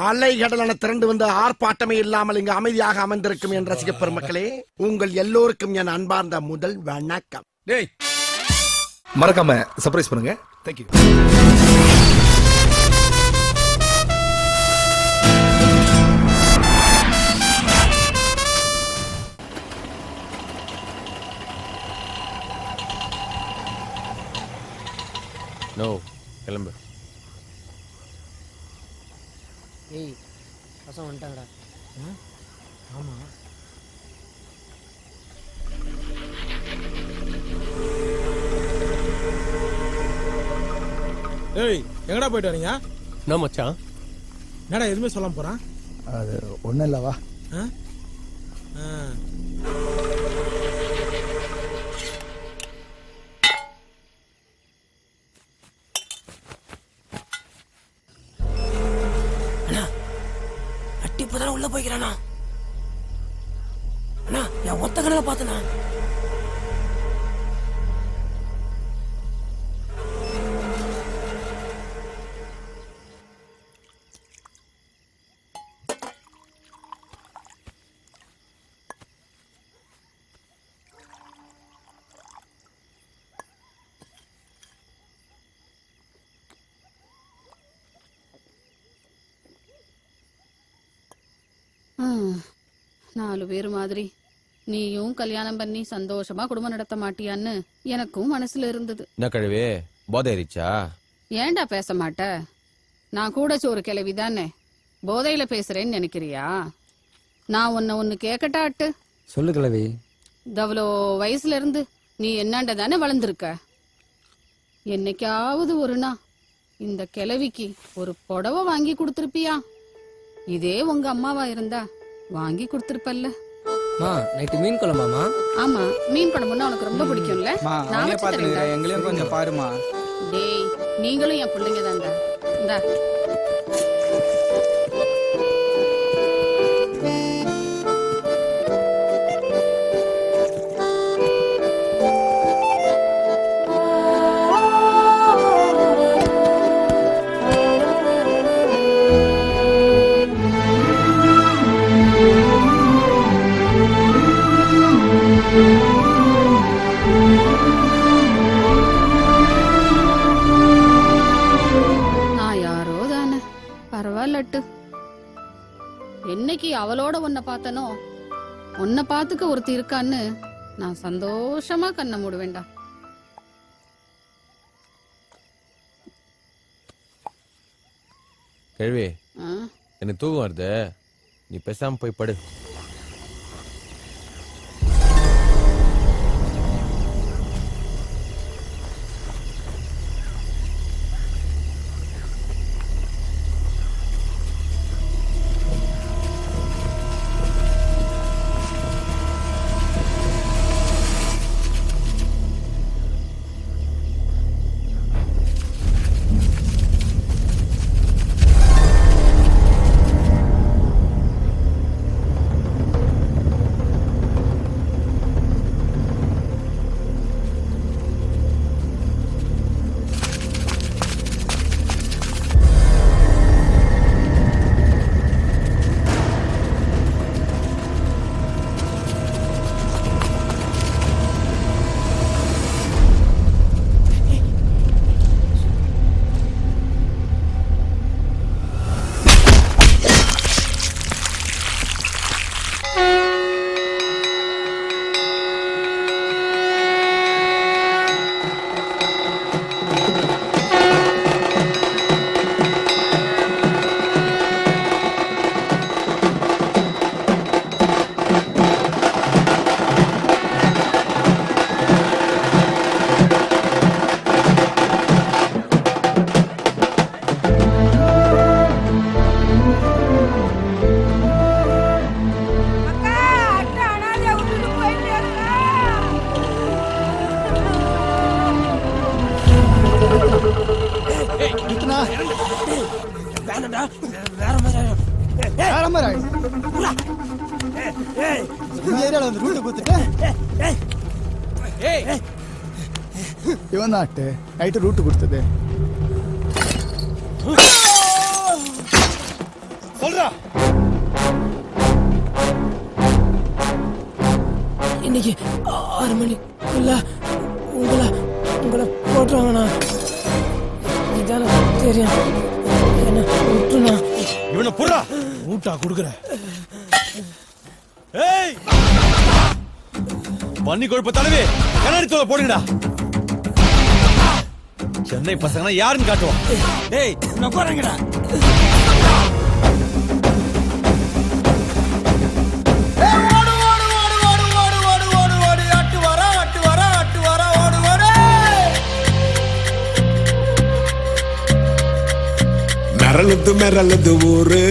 அலைகடலான திரண்டு வந்து ஆர்ப்பாட்டமே இல்லாமல் இங்கு அமைதியாக அமர்ந்திருக்கும் என் ரசிக பெருமக்களே, உங்கள் எல்லோருக்கும் என் அன்பார்ந்த முதல் வணக்கம். டேய் மறக்காம சர்ப்ரைஸ் பண்ணுங்க. தேங்க்யூ. நோ கிளம்பு. ஏய் பசங்க வந்துட்டாங்கடா. ஆமாம் ஏய் எங்கடா போயிட்டு வரீங்க? என்ன மச்சான்? என்னடா எதுவுமே சொல்லாம போறான்? அது ஒன்றும் இல்லைவா. அட்டி இப்போதானே உள்ள போய்க்கிறானா? அண்ணா என் ஒத்த கணல பார்த்தனா? நாலு பேர் மாதிரி நீயும் கல்யாணம் பண்ணி சந்தோஷமா குடும்பம் நடத்த மாட்டியான்னு எனக்கும் மனசுல இருந்தது. என்ன கழுவே போதை ஏறிச்சா? ஏன்டா பேச மாட்ட? நான் கூட ஒரு கிளவி தானே, போதையில பேசுறேன்னு நினைக்கிறியா? நான் ஒன்னு கேக்கட்டாட்டு? சொல்லு கிழவி. தவளோ வயசுல இருந்து நீ என்னண்ட தானே வளர்ந்துருக்க. என்னைக்காவது ஒரு நாள் இந்த கிளவிக்கு ஒரு புடவை வாங்கி கொடுத்திருப்பியா? இதே உங்க அம்மாவா இருந்தா வாங்கி கொடுத்திருப்பல்ல. நைட்டு மீன் குழம்பாமா? ஆமா, மீன் குழம்புன்னா உனக்கு ரொம்ப பிடிக்கும்ல. நான் வச்சுக்கிறேன். எங்களையும் கொஞ்சம் பாருமா. டேய் நீங்களும் என் பிள்ளைங்க தான்டா. இந்தா என்னைக்கு அவளோட உன்னை பார்த்தனோ, உன்னை பார்த்துக்க ஒருத்தி இருக்கான்னு நான் சந்தோஷமா கண்ணை மூடுவேண்டா. கேள்வி எனக்கு தூக்கம் வருது, நீ பேசாம போய் படு. இவன் தான் நைட்டு ரூட்டு கொடுத்தது. சொல்றா. இன்னைக்கு 6 மணிக்குள்ள உங்களை போட்டுருவாங்கண்ணா. இதான தெரியும். என்ன விட்டுண்ணா. இவனை புறா. ஊட்டா கொடுக்குற. ஏய், பண்ணி கொழுப்ப தலைவி கண்ணாடி தோலை போடுங்கடா. சென்னை பசங்கன்னா யாருன்னு காட்டுவோம். டேய் நான் போறேங்கடா. மிரளுது ஊரு,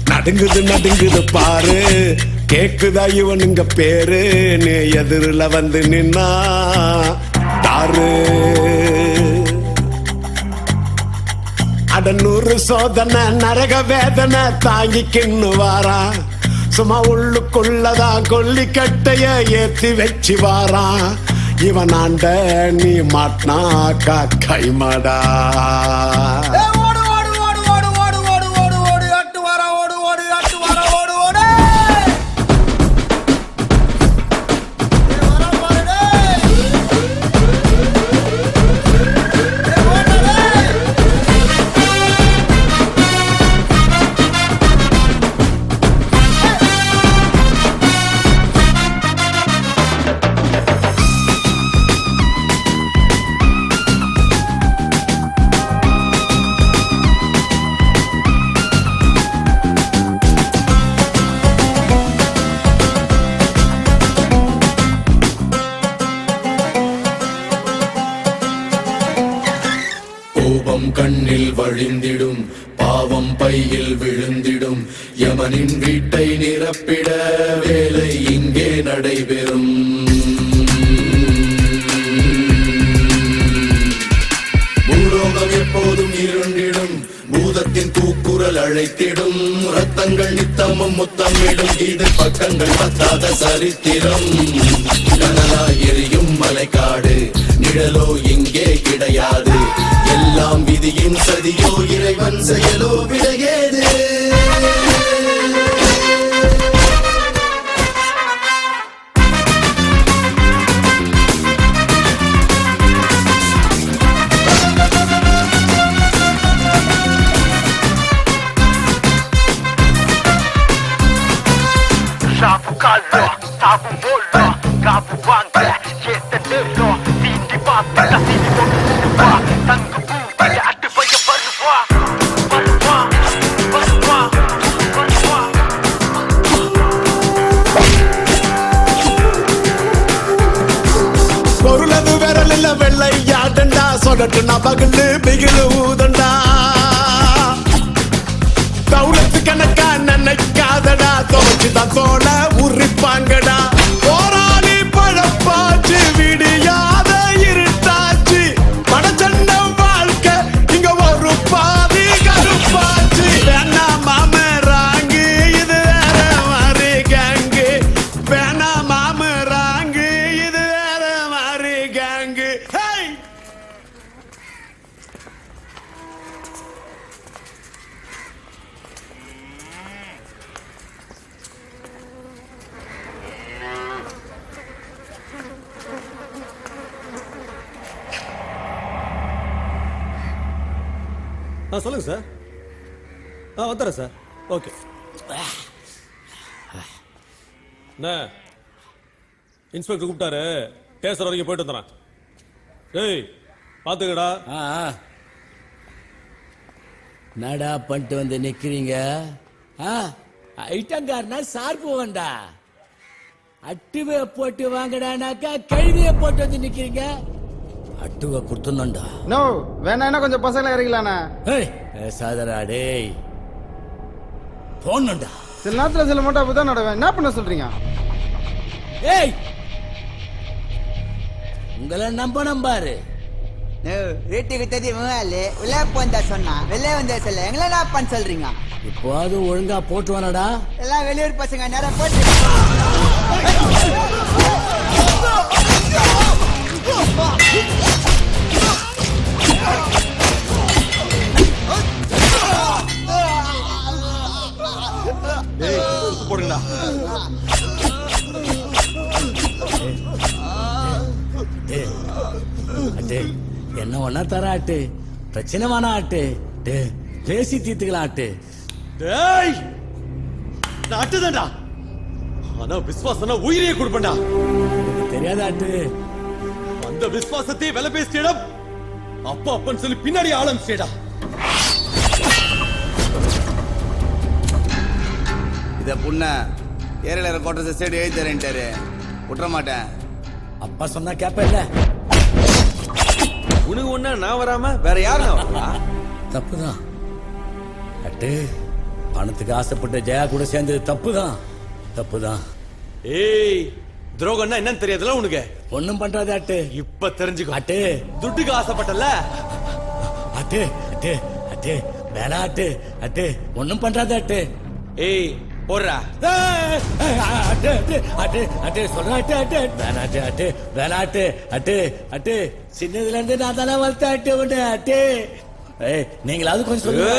நடுங்குது பாரு, கேக்குதா இவனுங்க பேரு, நீ எதிரில வந்து நின்னா தாரு. அட 100 சோதனை நரக வேதனை தாங்கிக்கின்னு வாரா, சும்மா உள்ளுக்குள்ளதான் கொல்லிக்கட்டைய ஏத்தி வச்சு வாரா. இவன் ஆண்ட நீ மாட்னாக்கா கைமாடா. கோபம் கண்ணில் வழிந்திடும், பாவம் பையில் விழுந்திடும், யமனின் வீட்டை நிரப்பிட வேலை இங்கே நடைபெறும். பூலோகம் எப்போதும் இருண்டிடும், பூதத்தின் கூக்குரல் அழைத்திடும், ரத்தங்கள் நித்தமும் முத்தமிடும், இது பக்கங்கள் பத்தாத சரித்திரம். கனலாய் எரியும் மலைக்காடு, நிழலோ இங்கே கிடையாது, எல்லாம் விதியின் சதியோ இறைவன் செயலோ விடையேது. Sabu kallo, sabu bollo, gabu bangga, yete delo, dindi papa, kasi di bokwa, tanggu buka, adu baya barwa, barwa, barwa, barwa. பொருளது விரலில் வெள்ளையாடண்டா, சொடட்டு நபகண்டு பிகிலு ஊதண்டா. தௌலத்து கணக்கா நினைக்காதடா, துவச்சுதான் தோல உரிப்பாங்கடா. போராளி பழப்பாச்சு, விடியாத இருட்டாச்சு, படச்சண்ட வாழ்க்கை இங்க ஒரு பாதி கருப்பாச்சு. வேணா மாமராங்கு, இது வேற மாதிரி கேங்கு, வேணா மாமராங்கு, இது வேற மாதிரி கேங்கு. சொல்லுங்க சார். வந்துடுறேன் சார். ஓகே. என்ன இன்ஸ்பெக்டர் கூப்பிட்டாரு, டேசர் வரைக்கும் போயிட்டு வந்துடுறேன். டேய் பாத்துக்கடா. நடா பண்ணிட்டு வந்து நிக்கிறீங்க. ஐட்டங்காரனா சார்பு வேண்டா, அட்டுவை போட்டு வாங்கடானாக்கா கழுவிய போட்டு வந்து நிக்கிறீங்க. அட்டுவை கொடுத்துடா. நோ வேணா கொஞ்சம் பசங்களை இறங்கலாண்ணா. சாதரா டேய் போன்னுடா. சில நேரத்துல சில மட்டும் அப்பதான் நடவேன். என்ன பண்ண சொல்றீங்க? ஏய் உங்களை நம்பணும் பாரு. வீட்டுக்கு தெரியும் உள்ளே போந்தா சொன்னா வெளியே வந்தா சொல்ல எங்களை என்ன பண்ண சொல்றீங்க? இப்போது ஒழுங்கா போட்டு வானடா. எல்லாம் வெளியூர் பசங்க நேரம் போட்டு போடுங்கடா. அட்டே என்ன ஒன்னா தர ஆட்டு, பிரச்சனை வேணா ஆட்டு, பேசி தீர்த்துக்கலாம் ஆட்டு. டேய், நான் அட்டுதான்டா. ஆனா விசுவாசனா உயிரையே கொடுப்பேன்டா. தெரியாத ஆட்டு. அந்த விசுவாசத்தை விலை பேசியடா. அப்பா அப்பன்னு சொல்லி பின்னாடி ஆரம்பிச்சேடா. இத புண்ண ஏரியால கோட்டை சைடு எழுதி தரேன்ட்டாரு. விட்டுற மாட்டேன். அப்பா சொன்னா கேப்ப இல்ல. உனக்கு ஒண்ணா நான் வராம வேற யாரும் தப்புதான் அட்டு. பணத்துக்கு ஆசைப்பட்ட ஜெயா கூட சேர்ந்தது தப்புதான், தப்புதான். ஏய், துரோகம்னா என்னன்னு தெரியாதுல உனக்கு? ஒண்ணும் பண்றாது அட்டு. இப்ப தெரிஞ்சுக்கோ. அட்டு துட்டுக்கு ஆசைப்பட்டல. அட்டு அட்டு அட்டு வேணா அட்டு. அட்டு ஒண்ணும் பண்றாது அட்டு. ஏய் போடுறா. அட்டு அட்டு அட்டு அட்டு சொல்ற அட்டு அட்டு வேணா அட்டு அட்டு வேணா அட்டு அட்டு அட்டு. சின்னதுல இருந்து நான் தானே வளர்த்த அட்டு உண்டு அட்டு. ஏய் நீங்களாவது கொஞ்சம் சொல்லுங்க.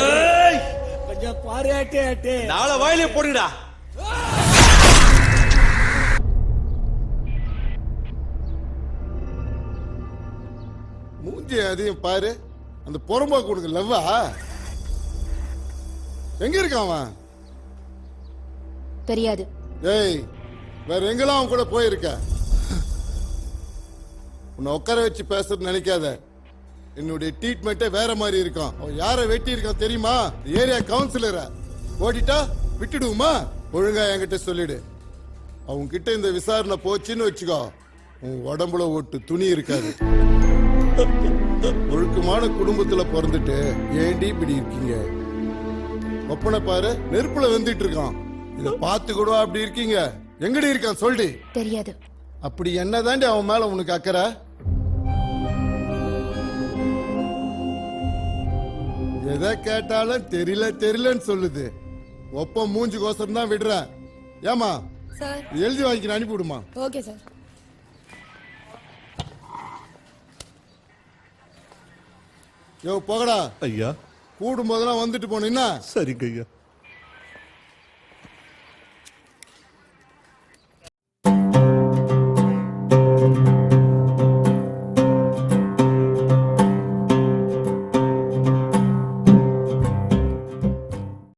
கொஞ்சம் பாரு அட்டு அட்டு. நாளை வாயிலே போடுங்கடா. மூஞ்சி அதையும் பாரு. அந்த புறம்பா கொடுங்க லவ்வா எங்க இருக்கான் அவன்? தெரியாது. ஏய், வேற எங்கெல்லாம் அவன் கூட போயிருக்க? உன்னை உட்கார வச்சு பேசுறது நினைக்காத. என்னுடைய ட்ரீட்மெண்ட்டே வேற மாதிரி இருக்கும். அவன் யாரை வெட்டி இருக்கான் தெரியுமா? ஏரியா கவுன்சிலரை ஓடிட்டா விட்டுடுவோமா? ஒழுங்கா என்கிட்ட சொல்லிடு. அவங்க கிட்ட இந்த விசாரணை போச்சுன்னு வச்சுக்கோ, உன் உடம்புல ஒட்டு துணி இருக்காது. ஒழுக்கமான குடும்பத்துல பிறந்துட்டு ஏண்டி இப்படி இருக்கீங்க? ஒப்பனை பாரு, நெருப்புல வெந்துட்டு இருக்கான். இத பார்த்து கூட அப்படி இருக்கீங்க. எங்கடி இருக்கான் சொல்டி. தெரியாது. அப்படி என்னதாண்டி அவன் மேல உனக்கு அக்கறை? எதை கேட்டாலும் தெரியல தெரியலன்னு சொல்லுது. ஒப்ப மூஞ்சி கோசம் தான் விடுறேன். ஏமா சார் எழுதி வாங்கி அனுப்பி விடுமா? Okay sir. யோ போகடா. ஐயா கூடும் போதெல்லாம் வந்துட்டு போனீங்கன்னா சரிங்க ஐயா.